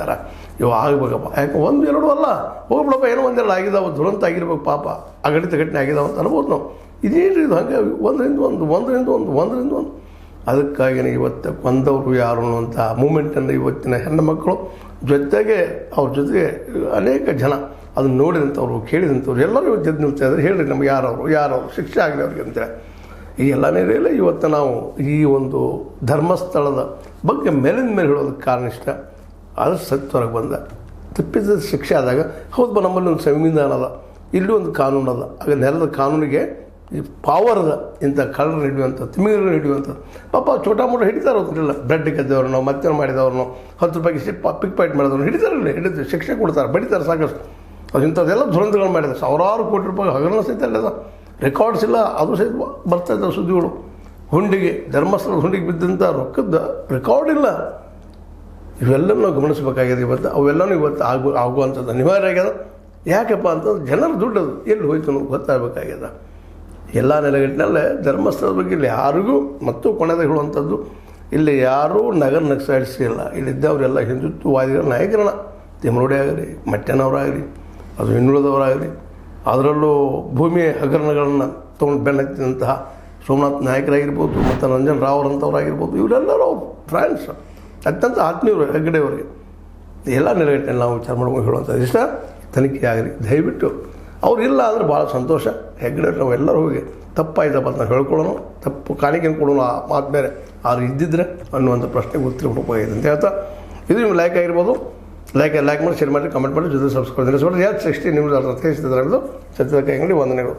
ಹೇಳ್ತಾರೆ. ಇವು ಆಗಬೇಕಪ್ಪ, ಯಾಕೆ ಒಂದು ಎರಡು ಅಲ್ಲ, ಹೋಗ್ಬಿಡಪ್ಪ, ಏನೋ ಒಂದೆರಡು ಆಗಿದಾವೆ, ದುರಂತ ಆಗಿರ್ಬೇಕು ಪಾಪ, ಅಗಣಿತ ಘಟನೆ ಆಗಿದಾವೆ ಅಂತ ಅನ್ಬೋದು ನಾವು. ಇದೇನು ಇದು ಹಂಗೆ ಒಂದರಿಂದ ಒಂದು. ಅದಕ್ಕಾಗಿಯೇ ಇವತ್ತು ಕೊಂದವರು ಯಾರು ಅನ್ನುವಂಥ ಮೂಮೆಂಟನ್ನು ಇವತ್ತಿನ ಹೆಣ್ಣು ಮಕ್ಕಳು ಜೊತೆಗೆ ಅವ್ರ ಜೊತೆಗೆ ಅನೇಕ ಜನ ಅದನ್ನು ನೋಡಿದಂಥವ್ರು, ಕೇಳಿದಂಥವ್ರು ಎಲ್ಲರೂ ಇವತ್ತು ಎದ್ದು ನಿಲ್ತಾ ಇದ್ದಾರೆ. ಹೇಳಿರಿ ನಮ್ಗೆ ಯಾರವರು ಶಿಕ್ಷೆ ಆಗಲಿ ಅವ್ರಿಗೆ ಅಂತೇಳಿ. ಈ ಎಲ್ಲನೇ ಇರಲಿಲ್ಲ. ಇವತ್ತು ನಾವು ಈ ಒಂದು ಧರ್ಮಸ್ಥಳದ ಬಗ್ಗೆ ಮೇಲಿನ ಮೇಲೆ ಹೇಳೋದಕ್ಕೆ ಕಾರಣ ಇಷ್ಟ. ಅದು ಸತ್ವರೆಗೆ ಬಂದ ತಪ್ಪಿದ ಶಿಕ್ಷೆ ಆದಾಗ ಹೌದು ನಮ್ಮಲ್ಲಿ ಒಂದು ಸಂವಿಧಾನ ಅದ, ಇಲ್ಲೂ ಒಂದು ಕಾನೂನು ಅದ. ಆಗ ನೆಲದ ಕಾನೂನಿಗೆ ಈ ಪವರ್ ಅದ. ಇಂಥ ಕಳ್ಳರು ಹಿಡಿಯುವಂಥ, ತಿಮಿಂಗರು ಹಿಡಿಯುವಂಥ ಪಾಪ ಚೋಟ ಮೋಟ ಹಿಡಿತಾರೆ ಹೋಗ್ತಿರಲಿಲ್ಲ. ಬ್ರೆಡ್ ಕದ್ದವ್ರನ್ನೋ ಮತ್ತೇನು ಮಾಡಿದವ್ರನ್ನೋ 10 ರೂಪಾಯಿಗೆ ಪಿಕ್ ಪಾಯಿಂಟ್ ಮಾಡಿದವ್ರನ್ನ ಹಿಡಿದು ಶಿಕ್ಷೆ ಕೊಡ್ತಾರೆ, ಬಡಿತಾರೆ ಸಾಕಷ್ಟು. ಅದು ಇಂಥದ್ದೆಲ್ಲ ದುರಂತಗಳು ಮಾಡಿದ್ದಾರೆ. ಸಾವಿರಾರು ಕೋಟಿ ರೂಪಾಯಿ ಹಗರಣ ಸಹಿತ ಅಲ್ಲದ, ರೆಕಾರ್ಡ್ಸ್ ಇಲ್ಲ, ಅದು ಸಹಿತ ಬರ್ತಾಯಿದ್ದಾವೆ ಸುದ್ದಿಗಳು. ಹುಂಡಿಗೆ, ಧರ್ಮಸ್ಥಳದ ಹುಂಡಿಗೆ ಬಿದ್ದಂಥ ರೊಕ್ಕದ ರೆಕಾರ್ಡ್ ಇಲ್ಲ. ಇವೆಲ್ಲವೂ ನಾವು ಗಮನಿಸಬೇಕಾಗಿದೆ. ಇವತ್ತು ಅವೆಲ್ಲವೂ ಇವತ್ತು ಆಗುವಂಥದ್ದು ಅನಿವಾರ್ಯ ಆಗ್ಯದ. ಯಾಕಪ್ಪ ಅಂತಂದ್ರೆ ಜನರ ದುಡ್ಡು ಅದು ಎಲ್ಲಿ ಹೋಯ್ತು ಅನ್ನೋದು ಗೊತ್ತಾಗಬೇಕಾಗ್ಯದ. ಎಲ್ಲ ನೆಲೆಗಟ್ಟಿನಲ್ಲೇ ಧರ್ಮಸ್ಥಳದ ಬಗ್ಗೆ ಇಲ್ಲಿ ಯಾರಿಗೂ ಮತ್ತು ಕೊನೆದಾಗ ಹೇಳುವಂಥದ್ದು, ಇಲ್ಲಿ ಯಾರೂ ನಗರ ನಕ್ಸಳಿಸಿಲ್ಲ. ಇಲ್ಲಿದ್ದವರೆಲ್ಲ ಹಿಂದುತ್ವವಾದಿಗಳ ನಾಯಕರಣ, ತಿಮ್ಮರೋಡಿ ಆಗಲಿ, ಮಟ್ಟನವರಾಗಲಿ, ಅದು ಹಿಂದುಳಿದವರಾಗಲಿ, ಅದರಲ್ಲೂ ಭೂಮಿಯ ಹಗರಣಗಳನ್ನು ತೊಗೊಂಡು ಬೆನ್ನತ್ತಿದಂತಹ ಸೋಮನಾಥ್ ನಾಯಕರಾಗಿರ್ಬೋದು, ಮತ್ತು ರಂಜನ್ ರಾವ್ ಅವರಂಥವ್ರಾಗಿರ್ಬೋದು, ಇವರೆಲ್ಲರೂ ಅವ್ರು ಫ್ರೆಂಡ್ಸ್, ಅತ್ಯಂತ ಆತ್ಮೀಯರು ಹೆಗ್ಗಡೆಯವರಿಗೆ. ಎಲ್ಲ ನೆಲೆಗಟ್ಟಿನಲ್ಲಿ ನಾವು ವಿಚಾರ ಮಾಡ್ಕೊಂಡು ಹೇಳುವಂಥದ್ದು ಇಷ್ಟ. ತನಿಖೆ ಆಗಲಿ ದಯವಿಟ್ಟು. ಅವ್ರು ಇಲ್ಲ ಅಂದರೆ ಭಾಳ ಸಂತೋಷ. ಹೆಗ್ಗಡೆ ನಾವೆಲ್ಲರೂ ಹೋಗಿ ತಪ್ಪಾಯ್ತಪ್ಪ ಅಂತ ಹೇಳ್ಕೊಳ್ಳೋಣ, ತಪ್ಪು ಕಾಣಿಕೆಯನ್ನು ಕೊಡೋಣ, ಆ ಮಾತು ಬೇರೆ. ಆದ್ರೆ ಇದ್ದಿದ್ರೆ ಅನ್ನುವಂಥ ಪ್ರಶ್ನೆಗೆ ಉತ್ತರ ಹುಡುಕೋಗಿದೆ ಅಂತ ಹೇಳ್ತಾ, ಇದು ನಿಮ್ಗೆ ಲೈಕ್ ಆಗಿರ್ಬೋದು. ಲೈಕ್ ಮಾಡಿ, ಶೇರ್ ಮಾಡಿ, ಕಮೆಂಟ್ ಮಾಡಿ, ಜೊತೆ ಸಬ್ಸ್ಕ್ರೈಬ್ ಮಾಡಿ. 60 ನ್ಯೂಸ್ ಅರ್ಥ ತಿಳಿಸಿದ್ರೆ ಸತ್ಯದ ಕೈಗಂಡಿ ವಂದನೆಗಳು.